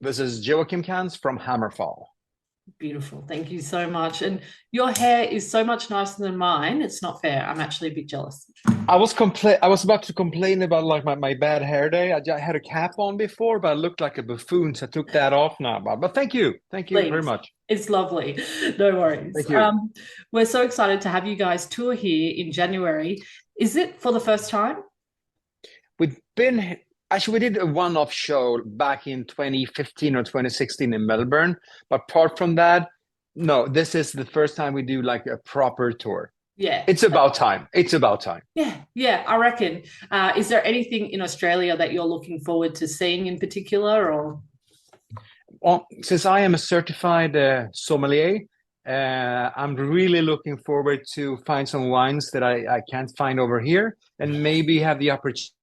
This is JOACIM Cans from HammerFall. Beautiful. Thank you so much. And your hair is so much nicer than mine. It's not fair. I'm actually a bit jealous. I was about to complain about like my bad hair day. I had a cap on before, but I looked like a buffoon, so I took that off now. But thank you. Thank you very Please. much. It's lovely. No worries. Thank you. We're so excited to have you guys tour here in January. Is it for the first time? We've been actually we did a one-off show back in 2015 or 2016 in Melbourne, but apart from that, no, this is the first time we do like a proper tour. Yeah. It's about time. It's about time. Yeah, I reckon. Is there anything in Australia that you're looking forward to seeing in particular, or? Well, since I am a certified sommelier, I'm really looking forward to find some wines that I can't find over here, and maybe have the opportunity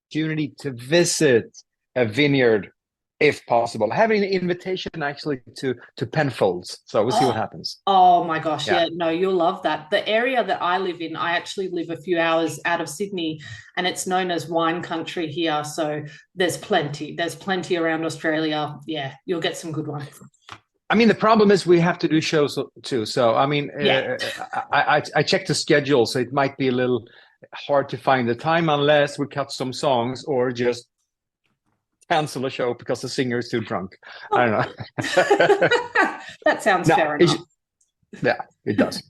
to visit a vineyard if possible. Having an invitation actually to Penfolds, so we'll see what Oh, happens. oh my gosh, Yeah. yeah, no, you'll love that. The area that I live in, I actually live a few hours out of Sydney, and it's known as wine country here. So there's plenty. There's plenty around Australia. Yeah, you'll get some good ones. I mean, the problem is we have to do shows too. So, I mean, Yeah. I checked the schedule, so it might be a little hard to find the time unless we cut some songs or just cancel a show because the singer is too drunk. I don't know. That sounds No, fair enough. yeah, it does.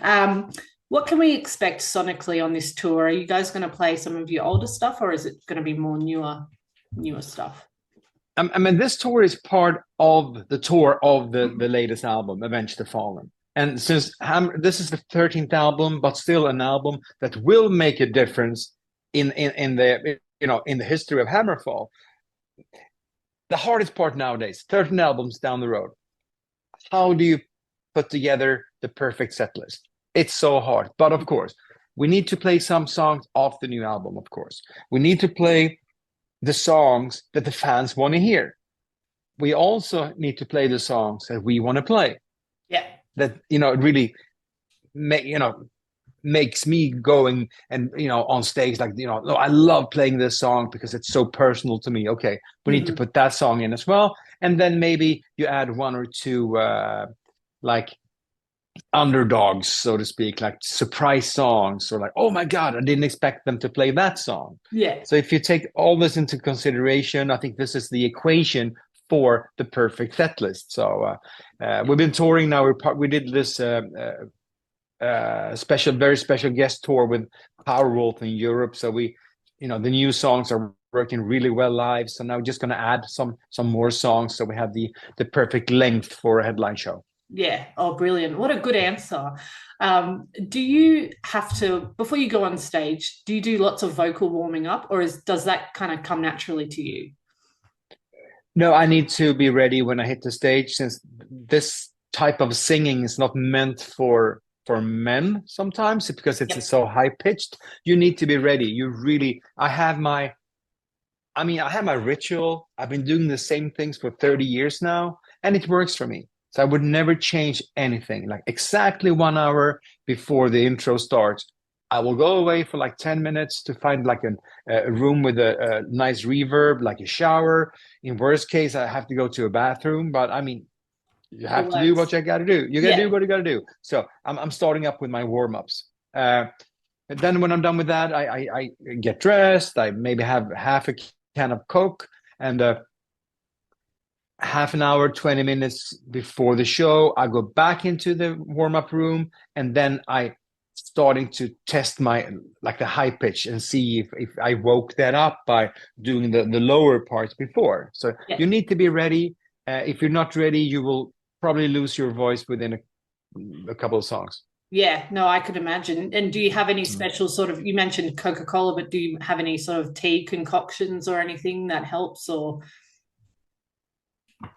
um, what can we expect sonically on this tour? Are you guys going to play some of your older stuff, or is it going to be more newer stuff? I mean, this tour is part of the tour of the latest album, Avenging the Fallen. And since this is the 13th album, but still an album that will make a difference in the in the history of HammerFall. The hardest part nowadays, 13 albums down the road, how do you put together the perfect set list? It's so hard. But of course, we need to play some songs off the new album, of course. We need to play the songs that the fans want to hear. We also need to play the songs that we want to play. Yeah. That really makes me going and on stage like no, I love playing this song because it's so personal to me. Okay, we need to put that song in as well, and then maybe you add one or two like underdogs, so to speak, like surprise songs, or like, oh my god, I didn't expect them to play that song. Yeah. So if you take all this into consideration, I think this is the equation for the perfect set list. So we've been touring now. We did this very special guest tour with Powerwolf in Europe. So the new songs are working really well live. So now we're just going to add some more songs, so we have the perfect length for a headline show. Yeah. Oh, brilliant. What a good answer. Do you have to, before you go on stage, do you do lots of vocal warming up, or does that kind of come naturally to you? No, I need to be ready when I hit the stage, since this type of singing is not meant for men sometimes, because it's Yep. so high pitched. You need to be ready. I have my ritual. I've been doing the same things for 30 years now, and it works for me. So I would never change anything. Like exactly 1 hour before the intro starts, I will go away for like 10 minutes to find like a room with a nice reverb, like a shower. In worst case, I have to go to a bathroom. But I mean, you have to do what you got to do. You got to Yeah. do what you got to do. So I'm starting up with my warm-ups. And then when I'm done with that, I get dressed. I maybe have half a can of Coke, and half an hour, 20 minutes before the show, I go back into the warm-up room, and then I starting to test my like the high pitch and see if I woke that up by doing the lower parts before. So Yeah. you need to be ready. If you're not ready, you will probably lose your voice within a couple of songs. Yeah, no, I could imagine. And do you have any special sort of, you mentioned Coca-Cola, but do you have any sort of tea concoctions or anything that helps, or?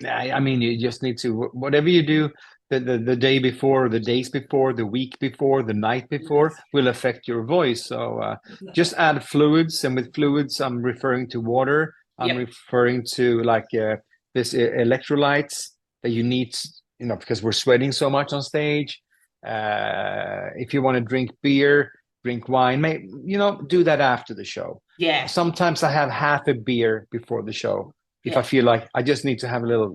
I mean, you just need to, whatever you do the day before, the days before, the week before, the night before will affect your voice. So just add fluids. And with fluids, I'm referring to water. I'm Yep. referring to like this electrolytes that you need, because we're sweating so much on stage. If you want to drink beer, drink wine, do that after the show. Yeah. Sometimes I have half a beer before the show, If I feel like I just need to have a little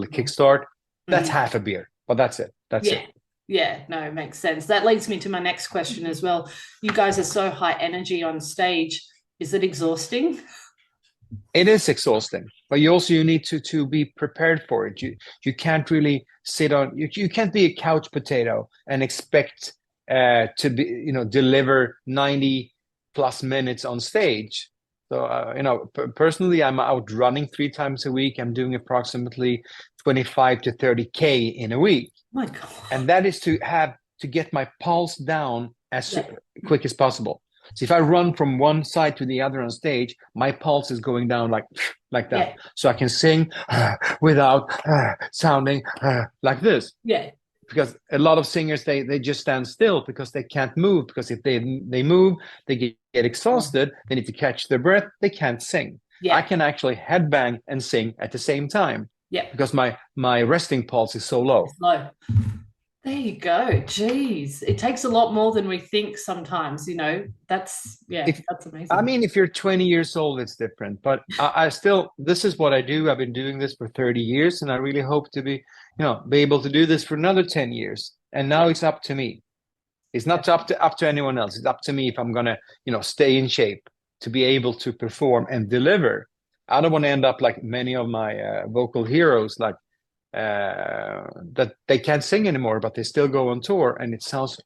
kickstart, that's half a beer, but that's it. That's it. Yeah, no, it makes sense. That leads me to my next question as well. You guys are so high energy on stage. Is it exhausting? It is exhausting, but you need to be prepared for it. You can't really sit on you can't be a couch potato and expect to be deliver 90 plus minutes on stage. So personally, I'm out running 3 times a week. I'm doing approximately 25 to 30K in a week. My God. And that is to get my pulse down as quick as possible. So if I run from one side to the other on stage, my pulse is going down like that. Yeah. So I can sing without sounding like this. Yeah. Because a lot of singers, they just stand still because they can't move. Because if they move, they get exhausted. They need to catch their breath. They can't sing. Yeah. I can actually headbang and sing at the same time. Yeah. Because my resting pulse is so low. It's low. There you go. Jeez. It takes a lot more than we think sometimes, That's amazing. I mean, if you're 20 years old, it's different. But I still, this is what I do. I've been doing this for 30 years, and I really hope to be able to do this for another 10 years. And now it's up to me. It's not up to anyone else. It's up to me if I'm going to, stay in shape to be able to perform and deliver. I don't want to end up like many of my vocal heroes, like that they can't sing anymore, but they still go on tour, and it sounds.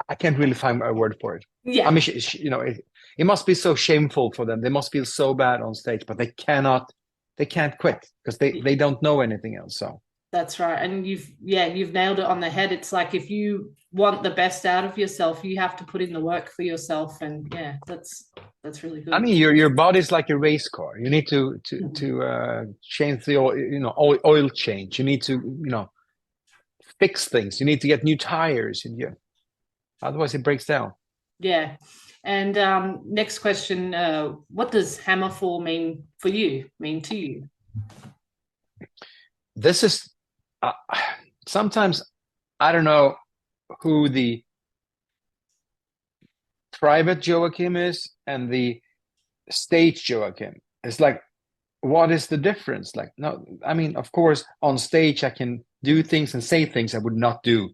I can't really find a word for it. Yeah, I mean, it must be so shameful for them. They must feel so bad on stage, but they can't quit because they don't know anything else. So that's right, and you've nailed it on the head. It's like if you want the best out of yourself, you have to put in the work for yourself, and that's really good. I mean, your body's like a race car. You need to change the oil change. You need to fix things. You need to get new tires, and otherwise it breaks down. Yeah. And next question: what does HammerFall mean for you? Mean to you? This is sometimes I don't know who the private JOACIM is and the stage JOACIM. It's like, what is the difference? Like, no, I mean, of course, on stage I can do things and say things I would not do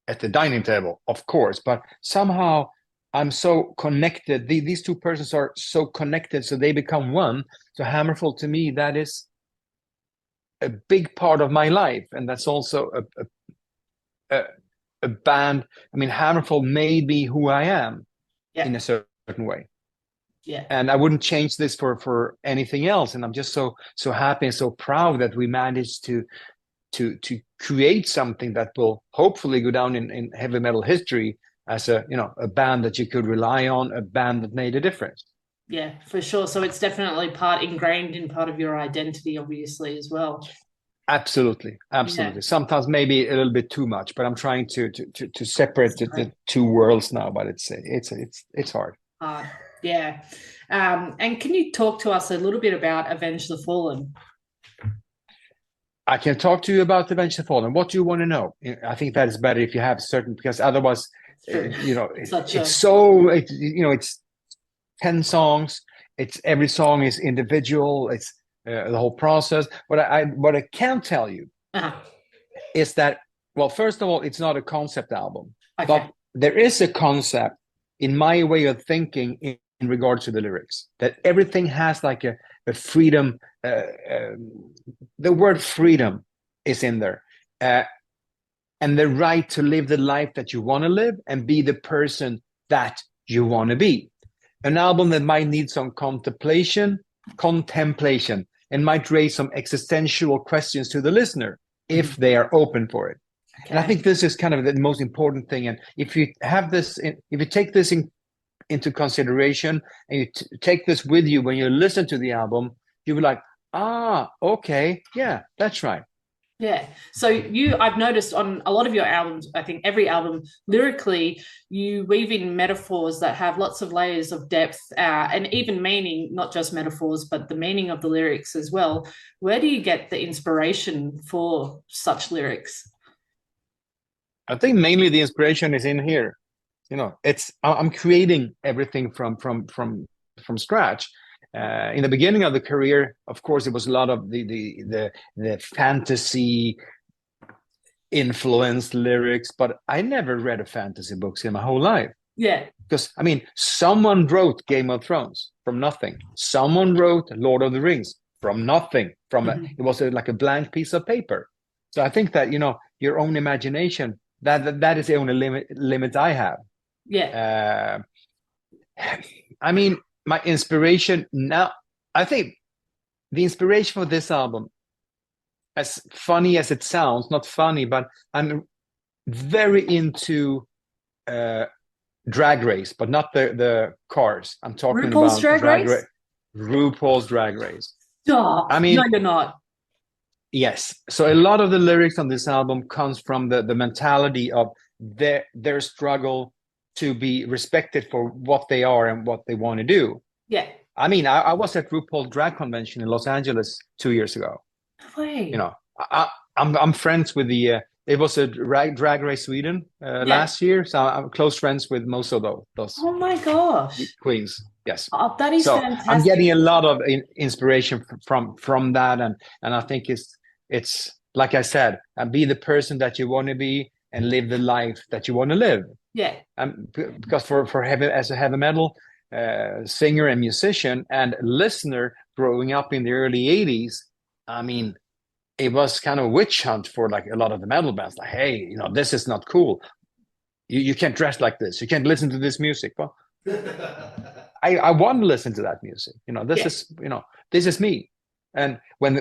at the dining table, of course, but somehow I'm so connected. These two persons are so connected, so they become one. So HammerFall to me, that is a big part of my life, and that's also a band. I mean, HammerFall made me who I am in a certain way. Yeah. And I wouldn't change this for anything else. And I'm just so happy and so proud that we managed to create something that will hopefully go down in heavy metal history as a band that you could rely on, a band that made a difference. Yeah, for sure. So it's definitely ingrained in part of your identity, obviously, as well. Absolutely. Yeah. Sometimes maybe a little bit too much, but I'm trying to separate the two worlds now. But it's hard. Yeah. And can you talk to us a little bit about Avenging The Fallen? I can talk to you about Avenging The Fallen. What do you want to know? I think that is better if you have certain, because otherwise, it's 10 songs. It's every song is individual. It's the whole process. What I can tell you is that, well, first of all, it's not a concept album, but there is a concept in my way of thinking in regards to the lyrics, that everything has like a freedom. The word freedom is in there, and the right to live the life that you want to live and be the person that you want to be. An album that might need some contemplation, and might raise some existential questions to the listener if they are open for it. Okay. And I think this is kind of the most important thing. And if you have this, if you take this into consideration and you take this with you when you listen to the album, you'll be like, okay, yeah, that's right. Yeah. So I've noticed on a lot of your albums, I think every album, lyrically, you weave in metaphors that have lots of layers of depth and even meaning, not just metaphors, but the meaning of the lyrics as well. Where do you get the inspiration for such lyrics? I think mainly the inspiration is in here. I'm creating everything from scratch. In the beginning of the career, of course, it was a lot of the fantasy influenced lyrics, but I never read a fantasy books in my whole life. Yeah. Because I mean, someone wrote Game of Thrones from nothing. Someone wrote Lord of the Rings from nothing. It was like a blank piece of paper. So I think that your own imagination, that is the only limit I have. Yeah. I mean, my inspiration now, I think the inspiration for this album, as funny as it sounds, not funny, but I'm very into Drag Race, but not the cars. I'm talking RuPaul's about Drag Race? RuPaul's Drag Race. Stop. I mean, no, you're not. Yes. So a lot of the lyrics on this album comes from the mentality of their struggle to be respected for what they are and what they want to do. Yeah. I mean, I was at RuPaul Drag Convention in Los Angeles 2 years ago. No way. I'm friends with it was a drag race Sweden last year, so I'm close friends with most of those. Oh my gosh. Queens. Yes. Oh, that is fantastic. I'm getting a lot of inspiration from that, and I think it's like I said, be the person that you want to be and live the life that you want to live. Yeah. Because for as a heavy metal singer and musician and listener growing up in the early 80s, I mean, it was kind of a witch hunt for like a lot of the metal bands. Like, hey, this is not cool. You can't dress like this. You can't listen to this music. Well, I want to listen to that music. This is me. And when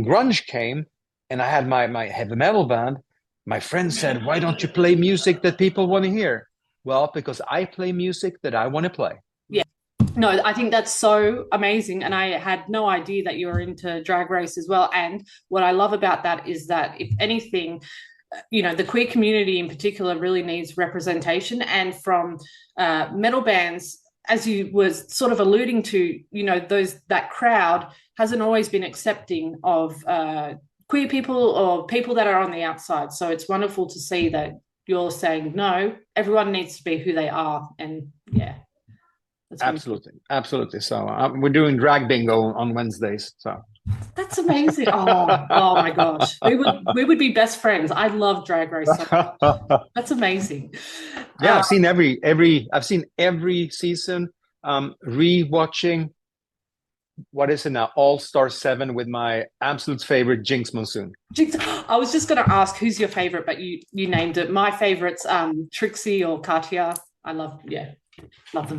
grunge came, and I had my heavy metal band, my friend said, "Why don't you play music that people want to hear?" Well, because I play music that I want to play. Yeah. No, I think that's so amazing. And I had no idea that you were into Drag Race as well. And what I love about that is that, if anything, the queer community in particular really needs representation. And from metal bands, as you were sort of alluding to, that crowd hasn't always been accepting of queer people or people that are on the outside. So it's wonderful to see that you're saying, no, everyone needs to be who they are. And yeah. Absolutely. So we're doing drag bingo on Wednesdays. So that's amazing. Oh my gosh, we would be best friends. I love Drag Race. That's amazing. Yeah, I've seen every season. Rewatching, what is it now? All-Star 7 with my absolute favorite Jinx Monsoon. I was just going to ask who's your favorite, but you named it. My favorite's Trixie or Katya. I love them.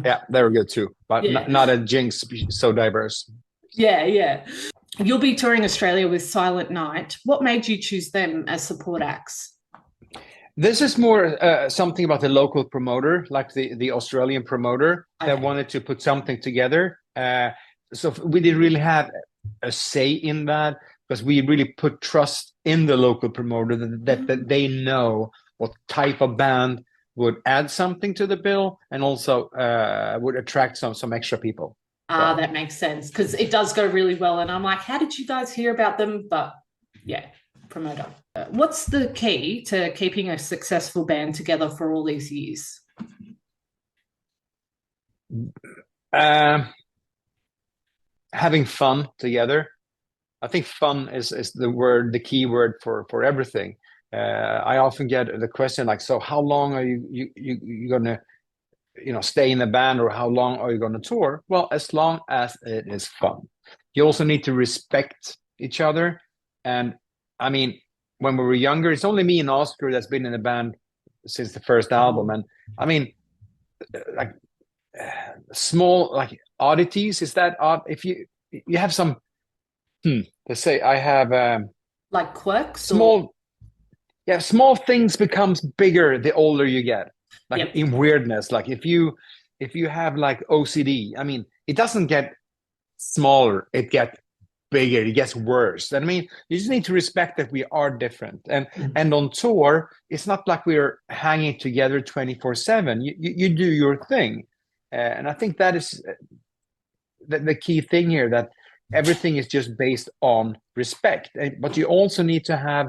Yeah, they were good too, but not a Jinx so diverse. Yeah. You'll be touring Australia with Silent Night. What made you choose them as support acts? This is more something about the local promoter, like the Australian promoter that wanted to put something together. So we didn't really have a say in that, because we really put trust in the local promoter that they know what type of band would add something to the bill and also would attract some extra people. That makes sense, because it does go really well. And I'm like, how did you guys hear about them? But yeah, promoter. What's the key to keeping a successful band together for all these years? Having fun together. I think fun is the key word for everything. I often get the question like, so how long are you gonna stay in the band, or how long are you gonna tour? Well, as long as it is fun. You also need to respect each other. And I mean, when we were younger, it's only me and Oscar that's been in the band since the first album. And I mean, like small like oddities, is that odd? If you have some let's say I have like quirks, small things becomes bigger the older you get, like in weirdness. Like if you have like OCD, I mean, it doesn't get smaller, it gets bigger, it gets worse. I mean, you just need to respect that we are different. And on tour, it's not like we're hanging together 24/7. You do your thing. And I think that is the key thing here, that everything is just based on respect. But you also need to have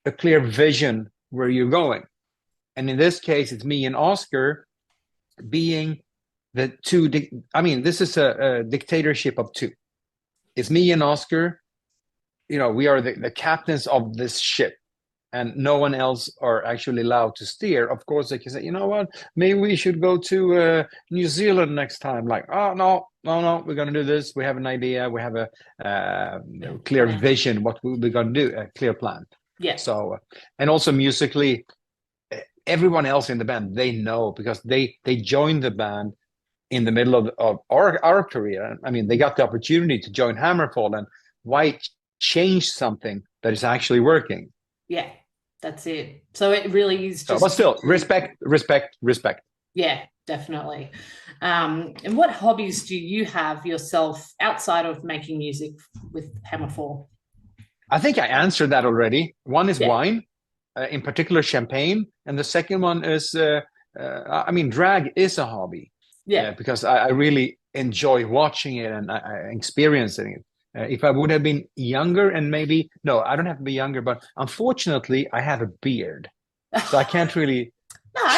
a clear vision where you're going. And in this case, it's me and Oscar being the two. I mean, this is a dictatorship of two. It's me and Oscar. You know, we are the captains of this ship, and no one else are actually allowed to steer. Of course, they can say, you know what, maybe we should go to New Zealand next time. Like, oh, no, we're going to do this. We have an idea. We have a clear vision, what we're going to do, a clear plan. Yeah. So, and also musically, everyone else in the band, they know, because they joined the band in the middle of our career. I mean, they got the opportunity to join HammerFall, and why change something that is actually working? Yeah. That's it. So it really is just. But still, respect. Yeah, definitely. And what hobbies do you have yourself outside of making music with HammerFall? I think I answered that already. One is wine, in particular champagne, and the second one is, I mean, drag is a hobby. Yeah, because I really enjoy watching it and experiencing it. If I would have been younger, and maybe, no, I don't have to be younger, but unfortunately, I have a beard. So I can't really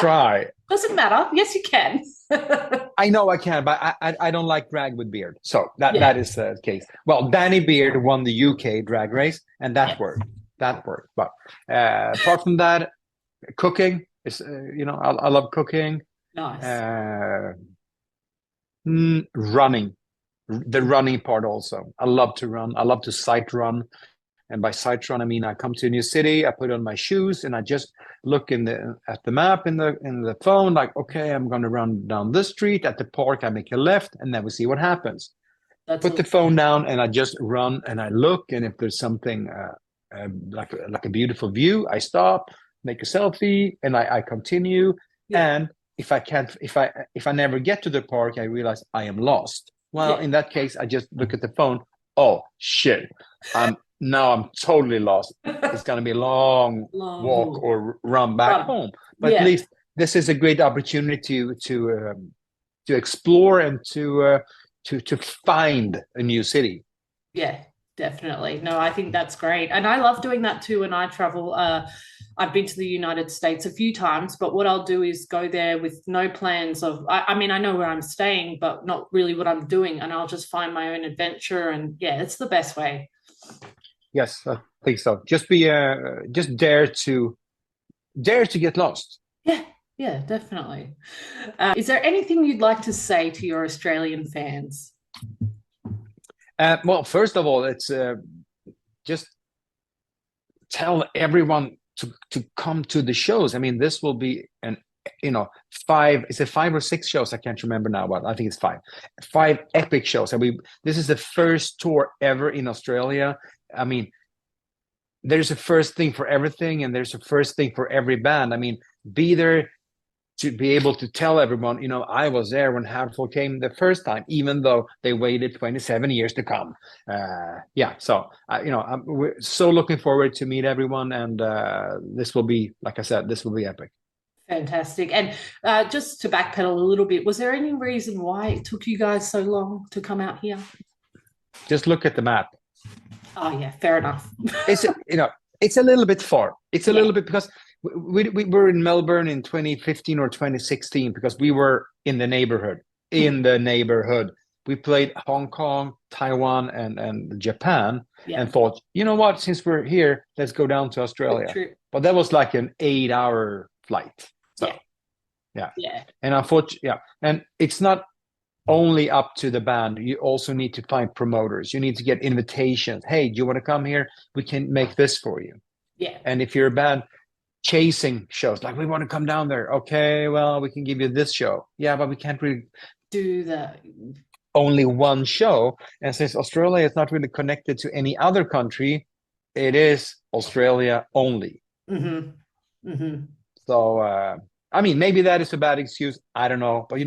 try. Doesn't matter. Yes, you can. I know I can, but I don't like drag with beard. So that is the case. Well, Danny Beard won the UK drag race, and that worked. That worked. But apart from that, cooking is, I love cooking. Nice. Running. The running part also. I love to run. I love to sight run. And by sight run, I mean I come to a new city, I put on my shoes, and I just look at the map in the phone, like, okay, I'm going to run down this street. At the park, I make a left, and then we see what happens. Put the phone down, and I just run, and I look, and if there's something like a beautiful view, I stop, make a selfie, and I continue. Yeah. And if I never get to the park, I realize I am lost. Well, in that case, I just look at the phone. Oh shit! Now I'm totally lost. It's going to be a long walk or run back home. But at least this is a great opportunity to explore and to find a new city. Yeah, definitely. No, I think that's great, and I love doing that too when I travel. I've been to the United States a few times, but what I'll do is go there with no plans of, I mean, I know where I'm staying, but not really what I'm doing. And I'll just find my own adventure. And yeah, it's the best way. Yes, I think so. Just dare to get lost. Yeah, definitely. Is there anything you'd like to say to your Australian fans? Well, first of all, it's just tell everyone to come to the shows. I mean, this will be is it 5 or 6 shows? I can't remember now, but I think it's 5 epic shows. And this is the first tour ever in Australia. I mean, there's a first thing for everything, and there's a first thing for every band. I mean, be there to be able to tell everyone, I was there when HammerFall came the first time, even though they waited 27 years to come. So we're so looking forward to meet everyone, and this will be, like I said, this will be epic. Fantastic. And just to backpedal a little bit, was there any reason why it took you guys so long to come out here? Just look at the map. Oh yeah, fair enough. It's a little bit far. It's a little bit, because we were in Melbourne in 2015 or 2016 because we were in the neighborhood. We played Hong Kong, Taiwan, and Japan, and thought, you know what, since we're here, let's go down to Australia. But that was like an 8-hour flight. So, yeah. And unfortunately, and it's not only up to the band. You also need to find promoters. You need to get invitations. Hey, do you want to come here? We can make this for you. Yeah. And if you're a band chasing shows, like, we want to come down there. Okay, well, we can give you this show. Yeah, but we can't really do that. Only one show. And since Australia is not really connected to any other country, it is Australia only. Mm-hmm. Mm-hmm. So, I mean, maybe that is a bad excuse. I don't know. But,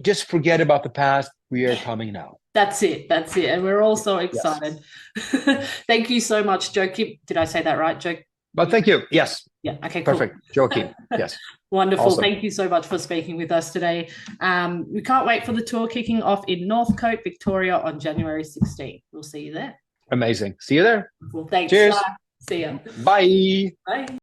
just forget about the past. We are coming now. That's it. And we're all so excited. Yes. Thank you so much, JOACIM. Did I say that right, JOACIM? But thank you. Yes. Yeah. Okay, cool. Perfect. JOACIM. Yes. Wonderful. Awesome. Thank you so much for speaking with us today. We can't wait for the tour kicking off in Northcote, Victoria on January 16th. We'll see you there. Amazing. See you there. Well, thanks. Cheers. See ya. Bye. Bye.